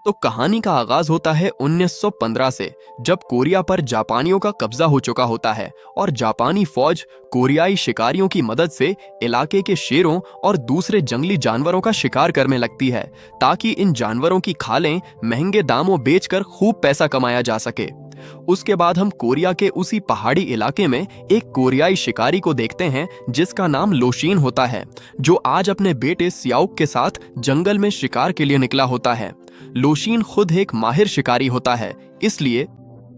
तो कहानी का आगाज होता है 1915 से, जब कोरिया पर जापानियों का कब्जा हो चुका होता है और जापानी फौज कोरियाई शिकारियों की मदद से इलाके के शेरों और दूसरे जंगली जानवरों का शिकार करने लगती है, ताकि इन जानवरों की खालें महंगे दामों बेचकर खूब पैसा कमाया जा सके। उसके बाद हम कोरिया के उसी पहाड़ी इलाके में एक कोरियाई शिकारी को देखते हैं जिसका नाम लोशीन होता है, जो आज अपने बेटे सियाओक के साथ जंगल में शिकार के लिए निकला होता है। लोशीन खुद एक माहिर शिकारी होता है, इसलिए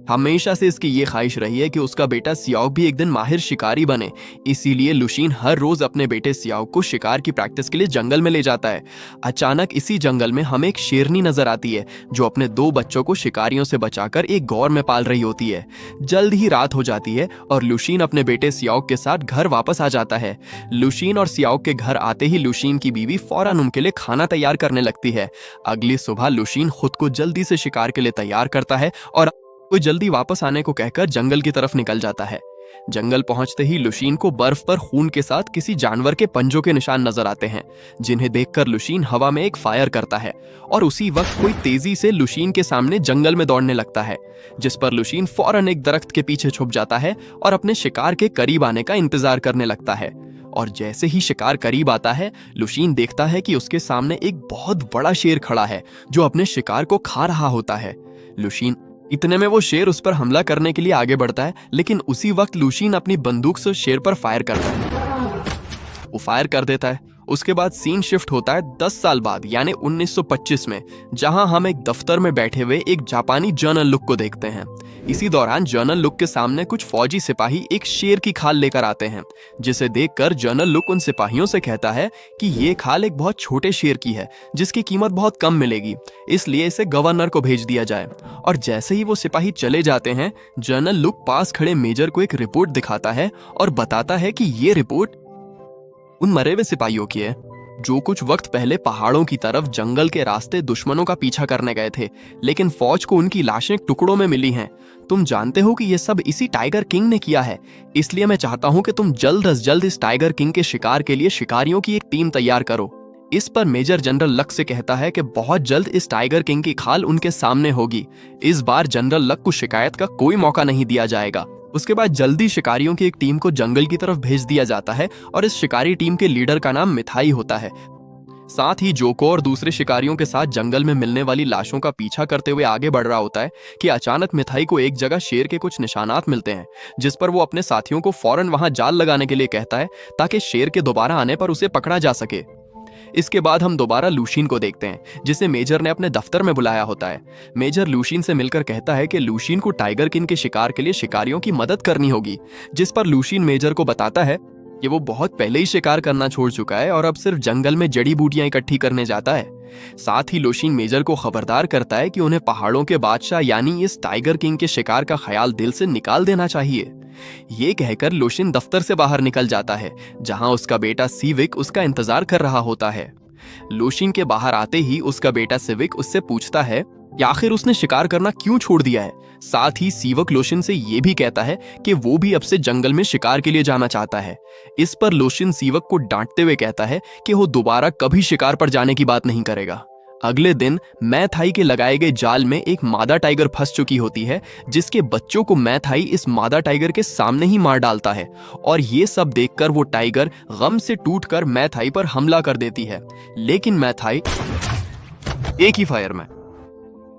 हमेशा से इसकी ये ख्वाहिश रही है कि उसका बेटा सियाओक भी एक दिन माहिर शिकारी बने। इसीलिए लुशीन हर रोज अपने बेटे सियाओक को शिकार की प्रैक्टिस के लिए जंगल में ले जाता है। अचानक इसी जंगल में हमें एक शेरनी नजर आती है, जो अपने 2 बच्चों को शिकारियों से बचाकर एक गौर में पाल रही होती है। जल्द ही रात हो जाती है और लुशीन अपने बेटे सियाओक के साथ घर वापस आ जाता है। लुशीन और सियाओक के घर आते ही लुशीन की बीवी फौरन उनके लिए खाना तैयार करने लगती है। अगली सुबह लुशीन खुद को जल्दी से शिकार के लिए तैयार करता है और कोई जल्दी वापस आने को कहकर जंगल की तरफ निकल जाता है। जंगल पहुंचते ही लुशीन को बर्फ पर खून के साथ किसी जानवर के पंजों के निशान नजर आते हैं, जिन्हें देखकर लुशीन हवा में एक फायर करता है और उसी वक्त कोई तेजी से लुशीन के सामने जंगल में दौड़ने लगता है, जिस पर लुशीन फौरन एक दरख्त के पीछे छुप जाता है और अपने शिकार के करीब आने का इंतजार करने लगता है। और जैसे ही शिकार करीब आता है, लुशीन देखता है कि उसके सामने एक बहुत बड़ा शेर खड़ा है, जो अपने शिकार को खा रहा होता है। इतने में वो शेर उस पर हमला करने के लिए आगे बढ़ता है, लेकिन उसी वक्त लुशीन अपनी बंदूक से शेर पर फायर करता है। वो फायर कर देता है। उसके बाद सीन शिफ्ट होता है 10 साल बाद, यानी 1925 में, जहां हम एक दफ्तर में बैठे हुए एक जापानी जनरल लुक को देखते हैं। इसी दौरान जनरल लुक के सामने कुछ फौजी सिपाही एक शेर की खाल लेकर आते हैं, जिसे देखकर जनरल लुक उन सिपाहियों से कहता है कि ये खाल एक बहुत छोटे शेर की है, जिसकी कीमत बहुत कम मिलेगी, इसलिए इसे गवर्नर को भेज दिया जाए। और जैसे ही वो सिपाही चले जाते हैं, जनरल लुक पास खड़े मेजर को एक रिपोर्ट दिखाता है और बताता है कि ये रिपोर्ट उन मरे हुए सिपाहियों की है, जो कुछ वक्त पहले पहाड़ों की तरफ जंगल के रास्ते दुश्मनों का पीछा करने गए थे, लेकिन फौज को उनकी लाशें टुकड़ों में मिली हैं। तुम जानते हो कि यह सब इसी टाइगर किंग ने किया है, इसलिए मैं चाहता हूं कि तुम जल्द अज जल्द इस टाइगर किंग के शिकार के लिए शिकारियों की एक टीम तैयार करो। इस पर मेजर जनरल लक से कहता है कि बहुत जल्द इस टाइगर किंग की खाल उनके सामने होगी। इस बार जनरल लक को शिकायत का कोई मौका नहीं दिया जाएगा। उसके बाद जल्दी शिकारियों की एक टीम को जंगल की तरफ भेज दिया जाता है और इस शिकारी टीम के लीडर का नाम मिथाई होता है। साथ ही जोको और दूसरे शिकारियों के साथ जंगल में मिलने वाली लाशों का पीछा करते हुए आगे बढ़ रहा होता है कि अचानक मिथाई को एक जगह शेर के कुछ निशानात मिलते हैं, जिस पर वो अपने साथियों को फौरन वहां जाल लगाने के लिए कहता है, ताकि शेर के दोबारा आने पर उसे पकड़ा जा सके। इसके बाद हम दोबारा लुशीन को देखते हैं, जिसे मेजर ने अपने दफ्तर में बुलाया होता है। मेजर लुशीन से मिलकर कहता है कि लुशीन को टाइगर किंग के शिकार के लिए शिकारियों की मदद करनी होगी, जिस पर लुशीन मेजर को बताता है कि वो बहुत पहले ही शिकार करना छोड़ चुका है और अब सिर्फ जंगल में जड़ी बूटियां इकट्ठी करने जाता है। साथ ही लुशीन मेजर को खबरदार करता है कि उन्हें पहाड़ों के बादशाह यानी इस टाइगर किंग के शिकार का ख्याल दिल से निकाल देना चाहिए। ये कहकर लुशीन दफ्तर से बाहर निकल जाता है, जहां उसका बेटा सिविक उसका इंतजार कर रहा होता है। लुशीन के बाहर आते ही उसका बेटा सिविक उससे पूछता है कि आखिर उसने शिकार करना क्यों छोड़ दिया है। साथ ही सिविक लुशीन से ये भी कहता है कि वो भी अब से जंगल में शिकार के लिए जाना चाहता है। इस पर लुशीन सिविक को डांटते हुए कहता है कि वो दोबारा कभी शिकार पर जाने की बात नहीं करेगा। अगले दिन मैथाई के लगाए गए जाल में एक मादा टाइगर फंस चुकी होती है, जिसके बच्चों को मैथाई इस मादा टाइगर के सामने ही मार डालता है और ये सब देखकर वो टाइगर गम से टूटकर मैथाई पर हमला कर देती है। लेकिन मैथाई एक ही फायर में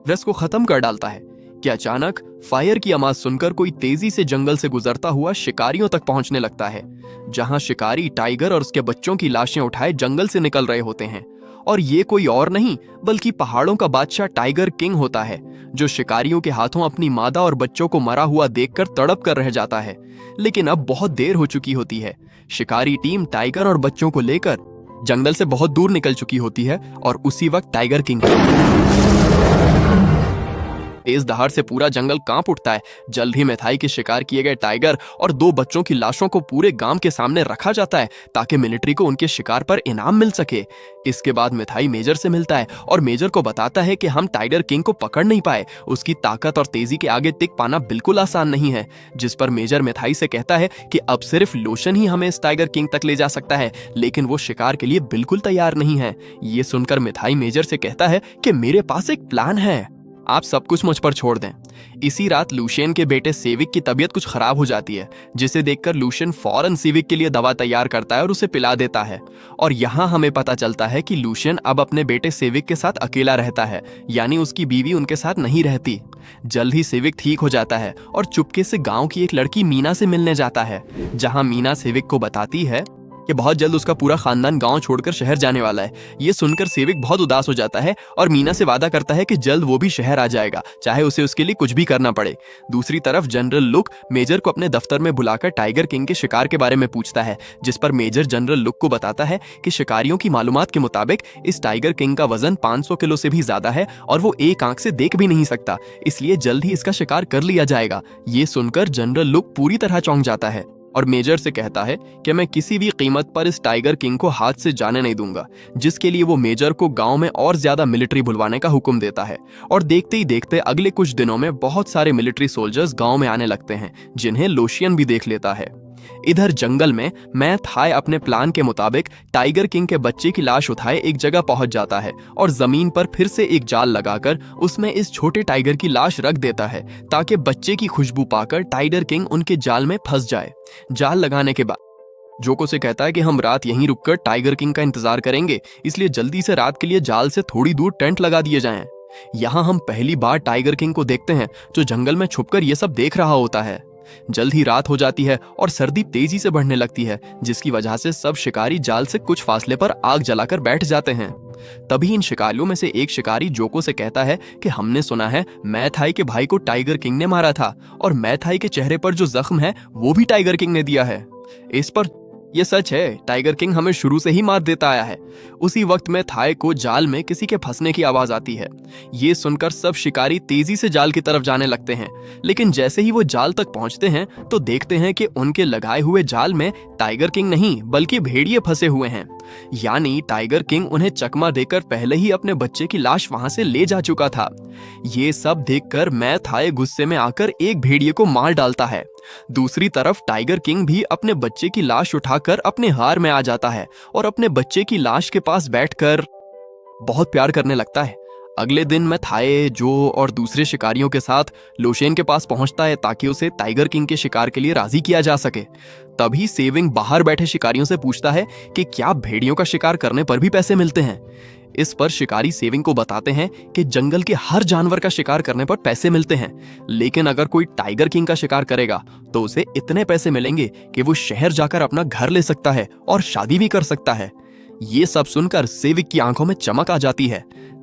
रस को खत्म कर डालता है कि अचानक फायर की आवाज सुनकर कोई तेजी से जंगल से गुजरता हुआ शिकारियों तक पहुंचने लगता है, जहां शिकारी टाइगर और उसके बच्चों की लाशें उठाए जंगल से निकल रहे होते हैं। और ये कोई और नहीं बल्कि पहाड़ों का बादशाह टाइगर किंग होता है, जो शिकारियों के हाथों अपनी मादा और बच्चों को मरा हुआ देखकर तड़प कर रह जाता है। लेकिन अब बहुत देर हो चुकी होती है। शिकारी टीम टाइगर और बच्चों को लेकर जंगल से बहुत दूर निकल चुकी होती है और उसी वक्त टाइगर किंग तेज दहाड़ से पूरा जंगल कांप उठता है। जल्द ही मिथाई के शिकार किए गए टाइगर और 2 बच्चों की लाशों को पूरे गांव के सामने रखा जाता है ताकि मिलिट्री को उनके शिकार पर इनाम मिल सके। इसके बाद मिथाई मेजर से मिलता है और मेजर को बताता है कि हम टाइगर किंग को पकड़ नहीं पाए, उसकी ताकत और तेजी के आगे टिक पाना बिल्कुल आसान नहीं है। जिस पर मेजर मिथाई से कहता है कि अब सिर्फ लोशन ही हमें इस टाइगर किंग तक ले जा सकता है, लेकिन वो शिकार के लिए बिल्कुल तैयार नहीं है। ये सुनकर मिथाई मेजर से कहता है कि मेरे पास एक प्लान है, आप सब कुछ मुझ पर छोड़ दें। इसी रात लूशियन के बेटे सेविक की तबीयत कुछ खराब हो जाती है, जिसे देखकर लूशियन फौरन सेविक के लिए दवा तैयार करता है और उसे पिला देता है। और यहाँ हमें पता चलता है कि लूशियन अब अपने बेटे सेविक के साथ अकेला रहता है, यानी उसकी बीवी उनके साथ नहीं रहती। जल्द ही सेविक ठीक हो जाता है और चुपके से गांव की एक लड़की मीना से मिलने जाता है, जहां मीना सेविक को बताती है कि बहुत जल्द उसका पूरा खानदान गांव छोड़कर शहर जाने वाला है। ये सुनकर सेविक बहुत उदास हो जाता है और मीना से वादा करता है कि जल्द वो भी शहर आ जाएगा, चाहे उसे उसके लिए कुछ भी करना पड़े। दूसरी तरफ जनरल लुक मेजर को अपने दफ्तर में बुलाकर टाइगर किंग के शिकार के बारे में पूछता है, जिस पर मेजर जनरल लुक को बताता है कि शिकारियों की मालूमात के मुताबिक इस टाइगर किंग का वजन 500 किलो से भी ज्यादा है और वो एक आंख से देख भी नहीं सकता, इसलिए जल्द ही इसका शिकार कर लिया जाएगा। ये सुनकर जनरल लुक पूरी तरह चौंक जाता है और मेजर से कहता है कि मैं किसी भी कीमत पर इस टाइगर किंग को हाथ से जाने नहीं दूंगा, जिसके लिए वो मेजर को गांव में और ज्यादा मिलिट्री बुलवाने का हुक्म देता है। और देखते ही देखते अगले कुछ दिनों में बहुत सारे मिलिट्री सोल्जर्स गांव में आने लगते हैं, जिन्हें लोशियन भी देख लेता है। इधर जंगल में मैथ हाय अपने प्लान के मुताबिक टाइगर किंग के बच्चे की लाश उठाए एक जगह पहुंच जाता है और जमीन पर फिर से एक जाल लगाकर उसमें इस छोटे टाइगर की लाश रख देता है, ताकि बच्चे की खुशबू पाकर टाइगर किंग उनके जाल में फंस जाए। जाल लगाने के बाद जोको से कहता है कि हम रात यहीं रुककर टाइगर किंग का इंतजार करेंगे, इसलिए जल्दी से रात के लिए जाल से थोड़ी दूर टेंट लगा दिए जाएं। यहाँ हम पहली बार टाइगर किंग को देखते हैं, जो जंगल में छुपकर ये सब देख रहा होता है। जल्द ही रात हो जाती है और सर्दी तेजी से बढ़ने लगती है, जिसकी वजह से सब शिकारी जाल से कुछ फासले पर आग जलाकर बैठ जाते हैं। तभी इन शिकारियों में से एक शिकारी जोको से कहता है कि हमने सुना है मैथाई के भाई को टाइगर किंग ने मारा था और मैथाई के चेहरे पर जो जख्म है वो भी टाइगर किंग ने दिया है। इस पर ये सच है, टाइगर किंग हमें शुरू से ही मात देता आया है। उसी वक्त में थाई को जाल में किसी के फंसने की आवाज आती है। ये सुनकर सब शिकारी तेजी से जाल की तरफ जाने लगते हैं, लेकिन जैसे ही वो जाल तक पहुंचते हैं तो देखते हैं कि उनके लगाए हुए जाल में टाइगर किंग नहीं बल्कि भेड़िए फंसे हुए हैं। यानी टाइगर किंग उन्हें चकमा देकर पहले ही अपने बच्चे की लाश वहां से ले जा चुका था। ये सब देखकर मैथाई गुस्से में आकर एक भेड़िए को मार डालता है। दूसरी तरफ टाइगर किंग भी अपने बच्चे की लाश उठाकर अपने हार में आ जाता है और अपने बच्चे की लाश के पास बैठकर बहुत प्यार करने लगता है। अगले दिन मैथाई जो और दूसरे शिकारियों के साथ लोशेन के पास पहुंचता है ताकि उसे टाइगर किंग के शिकार के लिए राजी किया जा सके। तभी सेविंग बाहर बैठे शिकारियों से पूछता है कि क्या भेड़ियों का शिकार करने पर भी पैसे मिलते हैं। इस पर शिकारी सेविंग को बताते हैं कि जंगल के हर जानवर का शिकार करने पर पैसे मिलते हैं, लेकिन अगर कोई टाइगर किंग का शिकार करेगा तो उसे इतने पैसे मिलेंगे कि वो शहर जाकर अपना घर ले सकता है और शादी भी कर सकता है। ये सब सुनकर सेविक की आंखों में चमक आ जाती है।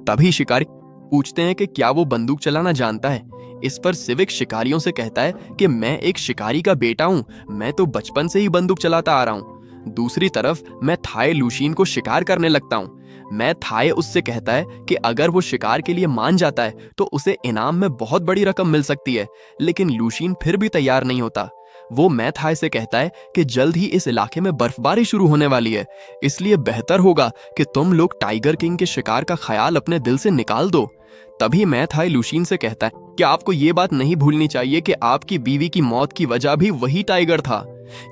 तभी शिकारी पूछते हैं कि क्या वो बंदूक चलाना जानता है। इस पर सिविक शिकारियों से कहता है कि मैं एक शिकारी का बेटा हूँ, मैं तो बचपन से ही बंदूक चलाता आ रहा हूँ। दूसरी तरफ मैं थाई लूशीन को शिकार करने लगता हूँ। मैं थाई उससे कहता है कि अगर वो शिकार के लिए मान जाता है तो उसे इनाम में बहुत बड़ी रकम मिल सकती है, लेकिन लूशीन फिर भी तैयार नहीं होता। वो मैथाई से कहता है कि जल्द ही इस इलाके में बर्फबारी शुरू होने वाली है, इसलिए बेहतर होगा कि तुम लोग टाइगर किंग के शिकार का ख्याल अपने दिल से निकाल दो। तभी मैथाई लूशीन से कहता है कि आपको ये बात नहीं भूलनी चाहिए कि आपकी बीवी की मौत की वजह भी वही टाइगर था।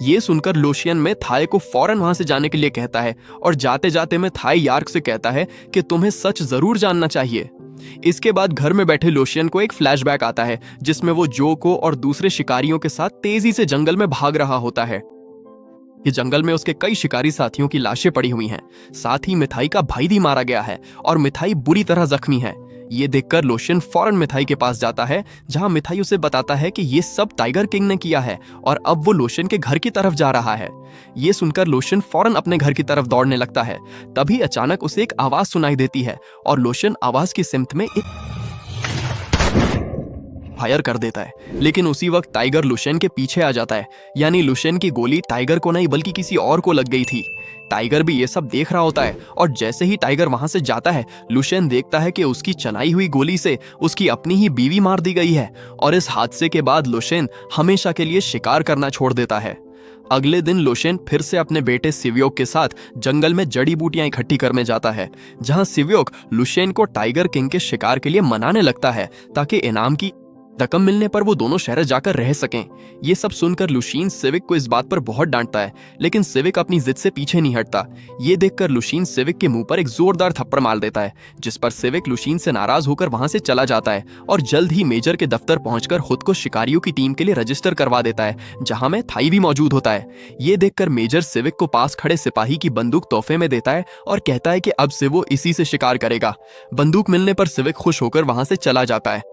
ये सुनकर लोशियन में थाई को फौरन वहां से जाने के लिए कहता है और जाते जाते में थाई यार्क से कहता है कि तुम्हें सच जरूर जानना चाहिए। इसके बाद घर में बैठे लोशियन को एक फ्लैशबैक आता है जिसमें वो जोको और दूसरे शिकारियों के साथ तेजी से जंगल में भाग रहा होता है। ये जंगल में उसके कई शिकारी साथियों की लाशें पड़ी हुई हैं। साथ ही मिथाई का भाई भी मारा गया है और मिथाई बुरी तरह जख्मी है। ये देखकर लोशियन फौरन मिथाई के पास जाता है, जहां मिथाई उसे बताता है कि ये सब टाइगर किंग ने किया है और अब वो लोशियन के घर की तरफ जा रहा है। ये सुनकर लोशियन फौरन अपने घर की तरफ दौड़ने लगता है। तभी अचानक उसे एक आवाज सुनाई देती है और लोशियन आवाज की सिमत में एक फायर कर देता है, लेकिन उसी वक्त टाइगर लुशेन के पीछे आ जाता है। यानी लुशेन की गोली टाइगर को नहीं बल्कि किसी और को लग गई थी। टाइगर भी ये सब देख रहा होता है और जैसे ही टाइगर वहां से जाता है, लुशेन देखता है कि उसकी चलाई हुई गोली से उसकी अपनी ही बीवी मार दी गई है। और इस हादसे के बाद लुशेन हमेशा के लिए शिकार करना छोड़ देता है। अगले दिन लुशेन फिर से अपने बेटे सिव्योक के साथ जंगल में जड़ी बूटियां इकट्ठी करने जाता है, जहां सिव्योक लुशेन को टाइगर किंग के शिकार के लिए मनाने लगता है ताकि इनाम की रकम मिलने पर वो दोनों शहर जाकर रह सकें। ये सब सुनकर लुशीन सिविक को इस बात पर बहुत डांटता है, लेकिन सिविक अपनी जिद से पीछे नहीं हटता। ये देखकर लुशीन सिविक के मुंह पर एक जोरदार थप्पड़ मार देता है, जिस पर सिविक लुशीन से नाराज होकर वहां से चला जाता है और जल्द ही मेजर के दफ्तर पहुंचकर खुद को शिकारियों की टीम के लिए रजिस्टर करवा देता है, जहां में थाई भी मौजूद होता है। ये देखकर मेजर सिविक को पास खड़े सिपाही की बंदूक तोहफे में देता है और कहता है कि अब से वो इसी से शिकार करेगा। बंदूक मिलने पर सिविक खुश होकर वहां से चला जाता है।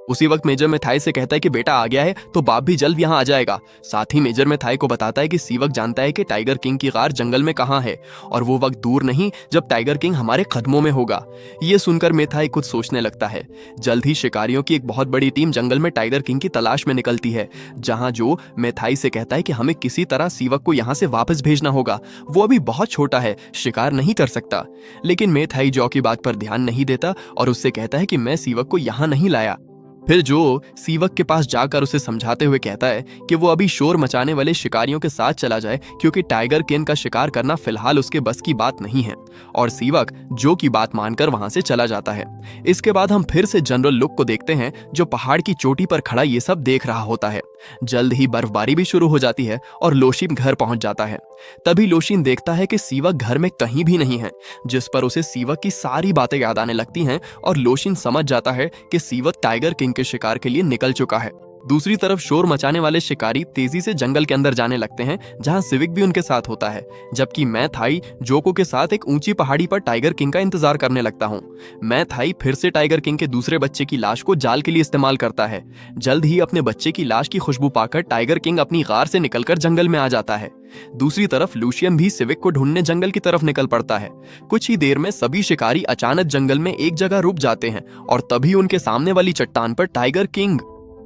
उसी वक्त मेजर मिथाई से कहता है कि बेटा आ गया है तो बाप भी जल्द यहाँ आ जाएगा। साथ ही मेजर मिथाई को बताता है कि सीवक जानता है कि टाइगर किंग की गार जंगल में कहाँ है और वो वक्त दूर नहीं जब टाइगर किंग हमारे कदमों में होगा। ये सुनकर मिथाई कुछ सोचने लगता है। जल्द ही शिकारियों की एक बहुत बड़ी टीम जंगल में टाइगर किंग की तलाश में निकलती है, जहाँ जो मिथाई से कहता है कि हमें किसी तरह सीवक को यहाँ से वापस भेजना होगा, वो अभी बहुत छोटा है, शिकार नहीं कर सकता। लेकिन मिथाई जो की बात पर ध्यान नहीं देता और उससे कहता है कि मैं सीवक को यहाँ नहीं लाया। फिर जो सीवक के पास जाकर उसे समझाते हुए कहता है कि वो अभी शोर मचाने वाले शिकारियों के साथ चला जाए, क्योंकि टाइगर किंग का शिकार करना फिलहाल उसके बस की बात नहीं है। और सीवक जो की बात मानकर वहां से चला जाता है। इसके बाद हम फिर से जनरल लुक को देखते हैं, जो पहाड़ की चोटी पर खड़ा ये सब देख रहा होता है। जल्द ही बर्फबारी भी शुरू हो जाती है और लोशिन घर पहुंच जाता है। तभी लोशिन देखता है कि सीवक घर में कहीं भी नहीं है, जिस पर उसे सीवक की सारी बातें याद आने लगती हैं और लोशिन समझ जाता है कि सीवक टाइगर किंग के शिकार के लिए निकल चुका है। दूसरी तरफ शोर मचाने वाले शिकारी तेजी से जंगल के अंदर जाने लगते हैं, जहां सिविक भी उनके साथ होता है, जबकि मैं थाई जोको के साथ एक ऊंची पहाड़ी पर टाइगर किंग का इंतजार करने लगता हूं। मैं थाई फिर से टाइगर किंग के दूसरे बच्चे की लाश को जाल के लिए इस्तेमाल करता है। जल्द ही अपने बच्चे की लाश की खुशबू पाकर टाइगर किंग अपनी गार से निकलकर जंगल में आ जाता है। दूसरी तरफ लूशियन भी सिविक को ढूंढने जंगल की तरफ निकल पड़ता है। कुछ ही देर में सभी शिकारी अचानक जंगल में एक जगह रुक जाते हैं और तभी उनके सामने वाली चट्टान पर टाइगर किंग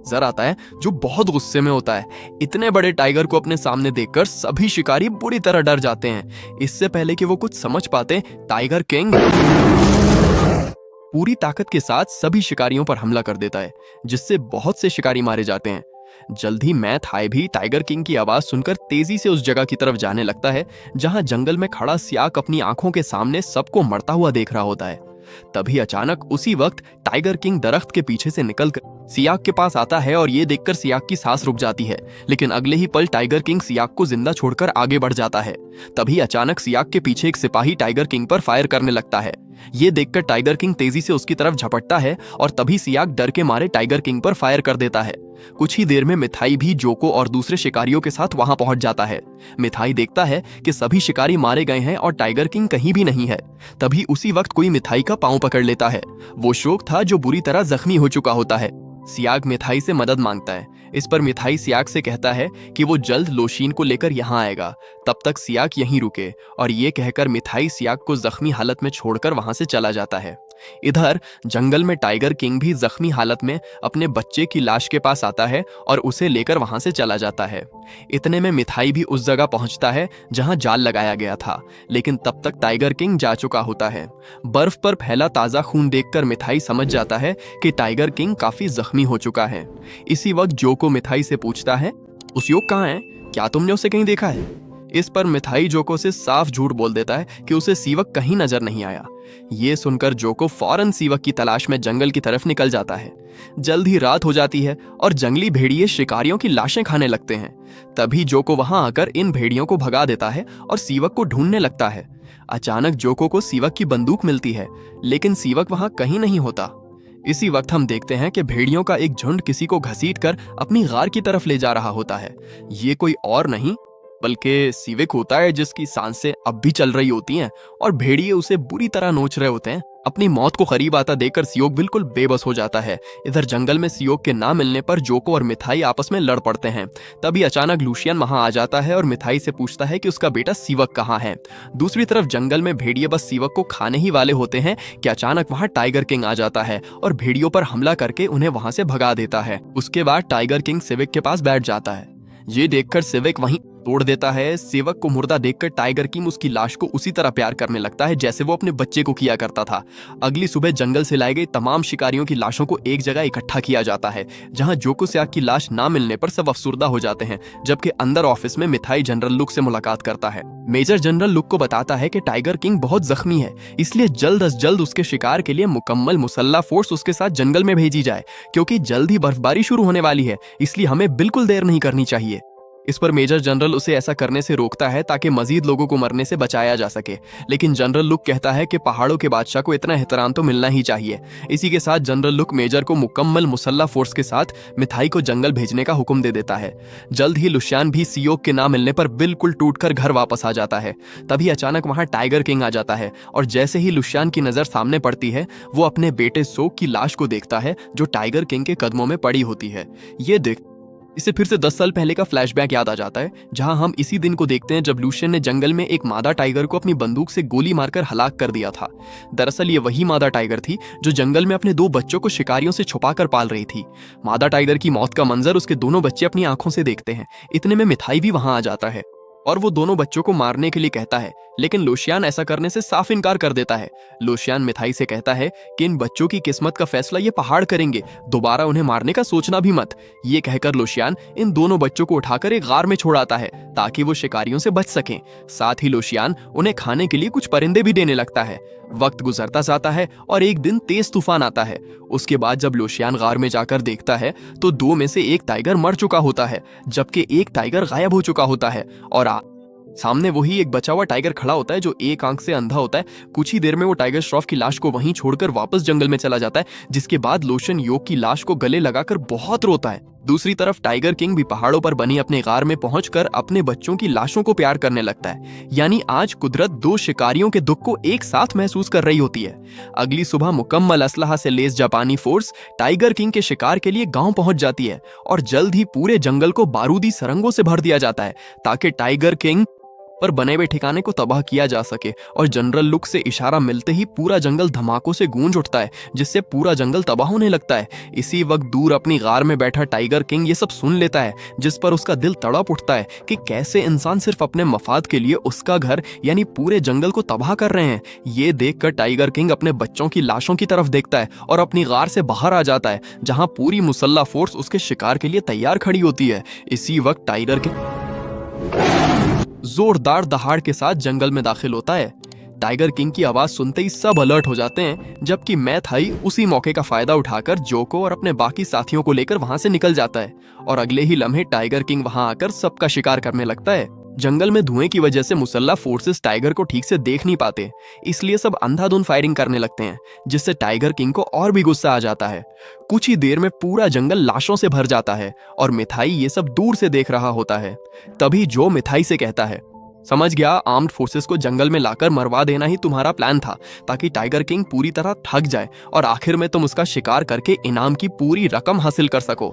नजर आता है, जो बहुत गुस्से में होता है। इतने बड़े टाइगर को अपने सामने देखकर सभी शिकारी बुरी तरह डर जाते हैं। इससे पहले कि वो कुछ समझ पाते, टाइगर किंग पूरी ताकत के साथ सभी शिकारियों पर हमला कर देता है, जिससे बहुत से शिकारी मारे जाते हैं। जल्द ही मैं थाई भी टाइगर किंग की आवाज सुनकर तेजी से उस जगह की तरफ जाने लगता है, जहां जंगल में खड़ा सियाक अपनी आंखों के सामने सबको मरता हुआ देख रहा होता है। तभी अचानक उसी वक्त टाइगर किंग दरख्त के पीछे से निकलकर सियाक के पास आता है और ये देखकर सियाक की सांस रुक जाती है, लेकिन अगले ही पल टाइगर किंग सियाक को जिंदा छोड़कर आगे बढ़ जाता है। तभी अचानक सियाक के पीछे एक सिपाही टाइगर किंग पर फायर करने लगता है। ये देखकर टाइगर किंग तेजी से उसकी तरफ झपटता है और तभी सियाक डर के मारे टाइगर किंग पर फायर कर देता है। कुछ ही देर में मिथाई भी जोको और दूसरे शिकारियों के साथ वहां पहुंच जाता है। मिथाई देखता है कि सभी शिकारी मारे गए हैं और टाइगर किंग कहीं भी नहीं है। तभी उसी वक्त कोई मिथाई का पांव पकड़ लेता है। वो शोक था जो बुरी तरह जख्मी हो चुका होता है। सियाक मिथाई से मदद मांगता है। इस पर मिथाई सियाक से कहता है कि वो जल्द लोशीन को लेकर यहाँ आएगा, तब तक सियाक यहीं रुके। और ये कहकर मिथाई सियाक को जख्मी हालत में छोड़कर वहां से चला जाता है। इधर जंगल में टाइगर किंग भी जख्मी हालत में अपने बच्चे की लाश के पास आता है और उसे लेकर वहां से चला जाता है। इतने में मिथाई भी उस जगह पहुंचता है जहां जाल लगाया गया था, लेकिन तब तक टाइगर किंग जा चुका होता है। बर्फ पर फैला ताजा खून देखकर मिथाई समझ जाता है कि टाइगर किंग काफी जख्मी हो चुका है। इसी वक्त जोको मिथाई से पूछता है, उस योग कहाँ है? क्या तुमने उसे कहीं देखा है? इस पर मिथाई जोको से साफ झूठ बोल देता है कि उसे सीवक कहीं नजर नहीं आया। ये सुनकर जोको फौरन सीवक की तलाश में जंगल की तरफ निकल जाता है। जल्द ही रात हो जाती है और जंगली भेड़िए शिकारियों की लाशें खाने लगते हैं। तभी जोको वहां आकर इन भेड़ियों को भगा देता है और सीवक को ढूंढने लगता है। अचानक जोको को सीवक की बंदूक मिलती है, लेकिन सीवक वहां कहीं नहीं होता। इसी वक्त हम देखते हैं कि भेड़ियों का एक झुंड किसी को घसीटकर अपनी गार की तरफ ले जा रहा होता है। ये कोई और नहीं बल्कि सिविक होता है जिसकी सांसें अब भी चल रही होती हैं और भेड़िए उसे बुरी तरह नोच रहे होते हैं। अपनी मौत को करीब आता देखकर सियोक बिल्कुल बेबस हो जाता है। इधर जंगल में सियोक के ना मिलने पर जोको और मिथाई आपस में लड़ पड़ते हैं। तभी अचानक लुशियन वहां आ जाता है और मिथाई से पूछता है कि उसका बेटा सिवक कहाँ है। दूसरी तरफ जंगल में भेड़िए बस सिवक को खाने ही वाले होते हैं कि अचानक वहां टाइगर किंग आ जाता है और भेड़ियों पर हमला करके उन्हें वहां से भगा देता है। उसके बाद टाइगर किंग सिविक के पास बैठ जाता है। ये देखकर सिविक वहीं तोड़ देता है। सेवक को मुर्दा देखकर टाइगर किंग उसकी लाश को उसी तरह प्यार करने लगता है जैसे वो अपने बच्चे को किया करता था। अगली सुबह जंगल से लाई गई तमाम शिकारियों की लाशों को एक जगह इकट्ठा किया जाता है, जहां जोको सियाक की लाश ना मिलने पर सब अफसुर्दा हो जाते हैं। जबकि अंदर ऑफिस में मिथाई जनरल लुक से मुलाकात करता है। मेजर जनरल लुक को बताता है कि टाइगर किंग बहुत जख्मी है, इसलिए जल्द अज जल्द उसके शिकार के लिए मुकम्मल मुसल्ला फोर्स उसके साथ जंगल में भेजी जाए, क्योंकि जल्द ही बर्फबारी शुरू होने वाली है, इसलिए हमें बिल्कुल देर नहीं करनी चाहिए। इस पर मेजर जनरल उसे ऐसा करने से रोकता है ताकि मजीद लोगों को मरने से बचाया जा सके, लेकिन जनरल लुक कहता है कि पहाड़ों के बादशाह को इतना एहतराम तो मिलना ही चाहिए। इसी के साथ जनरल लुक मेजर को मुकम्मल मुसल्ला फोर्स के साथ मिथाई को जंगल भेजने का हुक्म दे देता है। जल्द ही लुशियान भी सियोक के ना मिलने पर बिल्कुल टूटकर घर वापस आ जाता है। तभी अचानक वहां टाइगर किंग आ जाता है और जैसे ही लुशियान की नजर सामने पड़ती है, वो अपने बेटे सोक की लाश को देखता है जो टाइगर किंग के कदमों में पड़ी होती है। ये देख इसे फिर से 10 साल पहले का फ्लैशबैक याद आ जाता है, जहां हम इसी दिन को देखते हैं जब लुशियन ने जंगल में एक मादा टाइगर को अपनी बंदूक से गोली मारकर हलाक कर दिया था। दरअसल ये वही मादा टाइगर थी जो जंगल में अपने 2 बच्चों को शिकारियों से छुपाकर पाल रही थी। मादा टाइगर की मौत का मंजर उसके दोनों बच्चे अपनी आंखों से देखते हैं। इतने में मिथाई भी वहां आ जाता है और वो दोनों बच्चों को मारने के लिए कहता है, लेकिन लुशियान ऐसा करने से साफ इनकार कर देता है। लुशियान मिथाई से कहता है कि इन बच्चों की किस्मत का फैसला ये पहाड़ करेंगे, दोबारा उन्हें मारने का सोचना भी मत। ये कहकर लुशियान इन दोनों बच्चों को उठाकर एक गार में छोड़ आता है ताकि वो शिकारियों से बच सकें। साथ ही लुशियान उन्हें खाने के लिए कुछ परिंदे भी देने लगता है। वक्त गुजरता जाता है और एक दिन तेज तूफान आता है। उसके बाद जब लुशियान गार में जाकर देखता है तो 2 में से एक टाइगर मर चुका होता है, जबकि एक टाइगर गायब हो चुका होता है और सामने वही एक बचा हुआ टाइगर खड़ा होता है जो एक आंख से अंधा होता है। कुछ ही देर में वो टाइगर श्रॉफ की लाश को वहीं छोड़कर वापस जंगल में चला जाता है, जिसके बाद लोशन योग की लाश को गले लगाकर बहुत रोता है। दूसरी तरफ टाइगर किंग भी पहाड़ों पर बनी अपने गार में पहुंचकर अपने बच्चों की लाशों को प्यार करने लगता है। यानी आज कुदरत 2 शिकारियों के दुख को एक साथ महसूस कर रही होती है। अगली सुबह मुकम्मल असलहा से लैस जापानी फोर्स टाइगर किंग के शिकार के लिए गांव पहुंच जाती है और जल्द ही पूरे जंगल को बारूदी सरंगों से भर दिया जाता है ताकि टाइगर किंग पर बने हुए ठिकाने को तबाह किया जा सके। और जनरल लुक से इशारा मिलते ही पूरा जंगल धमाकों से गूंज उठता है, जिससे पूरा जंगल तबाह होने लगता है। इसी वक्त दूर अपनी गार में बैठा टाइगर किंग ये सब सुन लेता है, जिस पर उसका दिल तड़प उठता है कि कैसे इंसान सिर्फ अपने मफाद के लिए उसका घर यानी पूरे जंगल को तबाह कर रहे हैं। ये देखकर टाइगर किंग अपने बच्चों की लाशों की तरफ देखता है और अपनी गार से बाहर आ जाता है, जहां पूरी मुसल्ला फोर्स उसके शिकार के लिए तैयार खड़ी होती है। इसी वक्त टाइगर किंग जोरदार दहाड़ के साथ जंगल में दाखिल होता है। टाइगर किंग की आवाज सुनते ही सब अलर्ट हो जाते हैं, जबकि मैथाई उसी मौके का फायदा उठाकर जोको और अपने बाकी साथियों को लेकर वहां से निकल जाता है और अगले ही लम्हे टाइगर किंग वहां आकर सबका शिकार करने लगता है। जंगल में धुएं की वजह से मुसल्ला फोर्सेस टाइगर को ठीक से देख नहीं पाते, इसलिए सब अंधाधुंध फायरिंग करने लगते हैं, जिससे टाइगर किंग को और भी गुस्सा आ जाता है। कुछ ही देर में पूरा जंगल लाशों से भर जाता है और मिथाई ये सब दूर से देख रहा होता है। तभी जो मिथाई से कहता है, समझ गया, आर्म्ड फोर्सेस को जंगल में लाकर मरवा देना ही तुम्हारा प्लान था ताकि टाइगर किंग पूरी तरह थक जाए और आखिर में तुम उसका शिकार करके इनाम की पूरी रकम हासिल कर सको।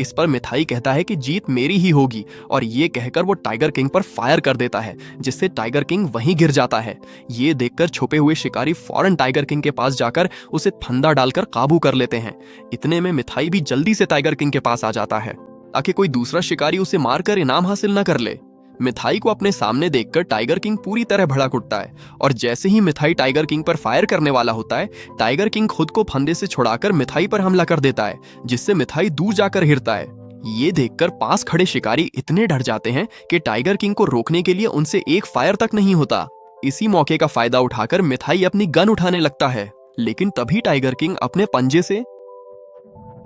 इस पर मिथाई कहता है कि जीत मेरी ही होगी और ये कहकर वो टाइगर किंग पर फायर कर देता है, जिससे टाइगर किंग वहीं गिर जाता है। ये देखकर छुपे हुए शिकारी फौरन टाइगर किंग के पास जाकर उसे फंदा डालकर काबू कर लेते हैं। इतने में मिथाई भी जल्दी से टाइगर किंग के पास आ जाता है ताकि कोई दूसरा शिकारी उसे मारकर इनाम हासिल न कर ले। मिथाई को अपने सामने देखकर टाइगर किंग पूरी तरह भड़क उठता है और जैसे ही मिथाई टाइगर किंग पर फायर करने वाला होता है, टाइगर किंग खुद को फंदे से छुड़ाकर मिथाई पर हमला कर देता है, जिससे मिथाई दूर जाकर हिरता है। ये देखकर पास खड़े शिकारी इतने डर जाते हैं कि टाइगर किंग को रोकने के लिए उनसे एक फायर तक नहीं होता। इसी मौके का फायदा उठाकर मिथाई अपनी गन उठाने लगता है, लेकिन तभी टाइगर किंग अपने पंजे से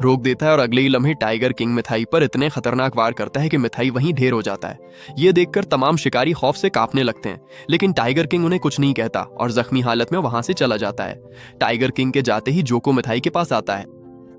रोक देता है और अगले ही लम्हे टाइगर किंग मिथाई पर इतने खतरनाक वार करता है कि मिथाई वहीं ढेर हो जाता है। ये देखकर तमाम शिकारी खौफ से कांपने लगते हैं, लेकिन टाइगर किंग उन्हें कुछ नहीं कहता और जख्मी हालत में वहां से चला जाता है। टाइगर किंग के जाते ही जोको मिथाई के पास आता है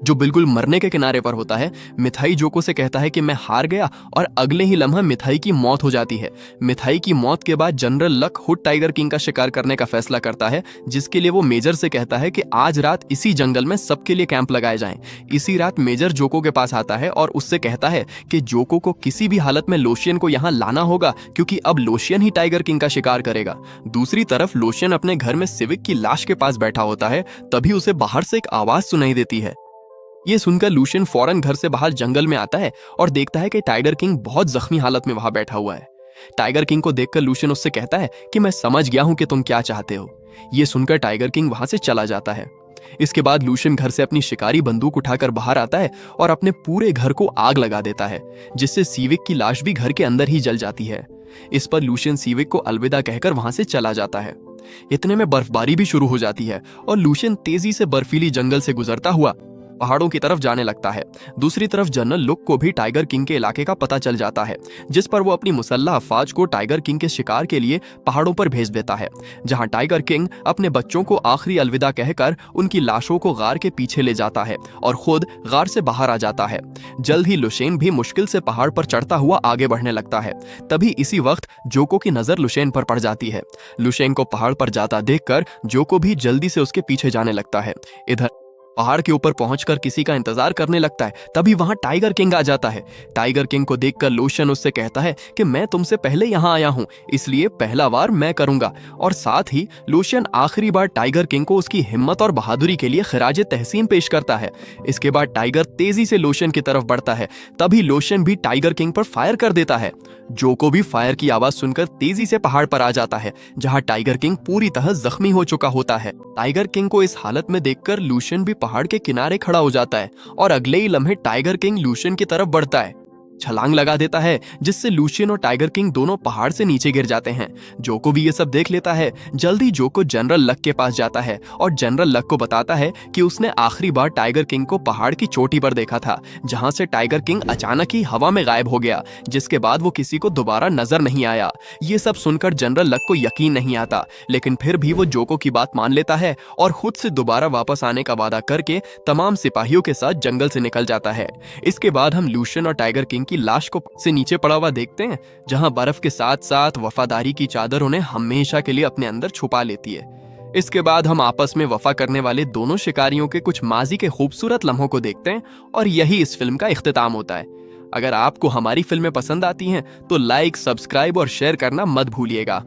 जो बिल्कुल मरने के किनारे पर होता है, मिथाई जोको से कहता है कि मैं हार गया, और अगले ही लम्हा मिथाई की मौत हो जाती है। मिथाई की मौत के बाद जनरल लक खुद टाइगर किंग का शिकार करने का फैसला करता है, जिसके लिए वो मेजर से कहता है कि आज रात इसी जंगल में सबके लिए कैंप लगाए जाएं। इसी रात मेजर जोको के पास आता है और उससे कहता है कि जोको को किसी भी हालत में लोशियन को यहाँ लाना होगा, क्योंकि अब लोशियन ही टाइगर किंग का शिकार करेगा। दूसरी तरफ लोशियन अपने घर में सिविक की लाश के पास बैठा होता है, तभी उसे बाहर से एक आवाज सुनाई देती है। ये सुनकर लूशियन फौरन घर से बाहर जंगल में आता है और देखता है कि टाइगर किंग बहुत जख्मी हालत में वहां बैठा हुआ है। टाइगर किंग को देखकर लूशियन उससे कहता है कि मैं समझ गया हूं कि तुम क्या चाहते हो। ये सुनकर टाइगर किंग वहां से चला जाता है। इसके बाद लूशियन घर से अपनी शिकारी बंदूक उठाकर बाहर आता है और अपने पूरे घर को आग लगा देता है, जिससे सीविक की लाश भी घर के अंदर ही जल जाती है। इस पर लूशियन सीविक को अलविदा कहकर वहां से चला जाता है। इतने में बर्फबारी भी शुरू हो जाती है और लूशियन तेजी से बर्फीली जंगल से गुजरता हुआ पहाड़ों की तरफ जाने लगता है। दूसरी तरफ जनरल लुक को भी टाइगर किंग के इलाके का पता चल जाता है, जिस पर वो अपनी मुसल्लह अफवाज को टाइगर किंग के शिकार के लिए पहाड़ों पर भेज देता है, जहां टाइगर किंग अपने बच्चों को आखिरी अलविदा कहकर उनकी लाशों को गार के पीछे ले जाता है और खुद गार से बाहर आ जाता है। जल्द ही लुशेन भी मुश्किल से पहाड़ पर चढ़ता हुआ आगे बढ़ने लगता है। तभी इसी वक्त जोको की नजर लुशेन पर पड़ जाती है। लुशेन को पहाड़ पर जाता देखकर जोको भी जल्दी से उसके पीछे जाने लगता है। इधर पहाड़ के ऊपर पहुंचकर किसी का इंतजार करने लगता है, तभी वहां टाइगर किंग आ जाता है। टाइगर किंग को देखकर लूशियन उससे कहता है कि मैं तुमसे पहले यहां आया हूं, इसलिए पहला वार मैं करूंगा। और साथ ही लूशियन आखिरी बार टाइगर किंग को उसकी हिम्मत और बहादुरी के लिए खिराज तहसीन पेश करता है। इसके बाद टाइगर तेजी से लूशियन की तरफ बढ़ता है, तभी लूशियन भी टाइगर किंग पर फायर कर देता है। जोको भी फायर की आवाज सुनकर तेजी से पहाड़ पर आ जाता है, जहां टाइगर किंग पूरी तरह जख्मी हो चुका होता है। टाइगर किंग को इस हालत में देखकर लूशियन भी पहाड़ के किनारे खड़ा हो जाता है और अगले ही लम्हे टाइगर किंग लूशियन की तरफ बढ़ता है, छलांग लगा देता है, जिससे लूशियन और टाइगर किंग दोनों पहाड़ से नीचे गिर जाते हैं। जोको भी ये सब देख लेता है। जल्दी जोको जनरल लक के पास जाता है और जनरल लक को बताता है कि उसने आखिरी बार टाइगर किंग को पहाड़ की चोटी पर देखा था, जहां से टाइगर किंग अचानक ही हवा में गायब हो गया, जिसके बाद वो किसी को दोबारा नजर नहीं आया। ये सब सुनकर जनरल लक को यकीन नहीं आता, लेकिन फिर भी वो जोको की बात मान लेता है और खुद से दोबारा वापस आने का वादा करके तमाम सिपाहियों के साथ जंगल से निकल जाता है। इसके बाद हम लूशियन और टाइगर किंग की लाश को से नीचे पड़ा हुआ देखते हैं, जहां बर्फ के साथ साथ वफादारी की चादर उन्हें हमेशा के लिए अपने अंदर छुपा लेती है। इसके बाद हम आपस में वफा करने वाले दोनों शिकारियों के कुछ माजी के खूबसूरत लम्हों को देखते हैं और यही इस फिल्म का इख्तिताम होता है। अगर आपको हमारी फिल्में पसंद आती हैं तो लाइक, सब्सक्राइब और शेयर करना मत भूलिएगा।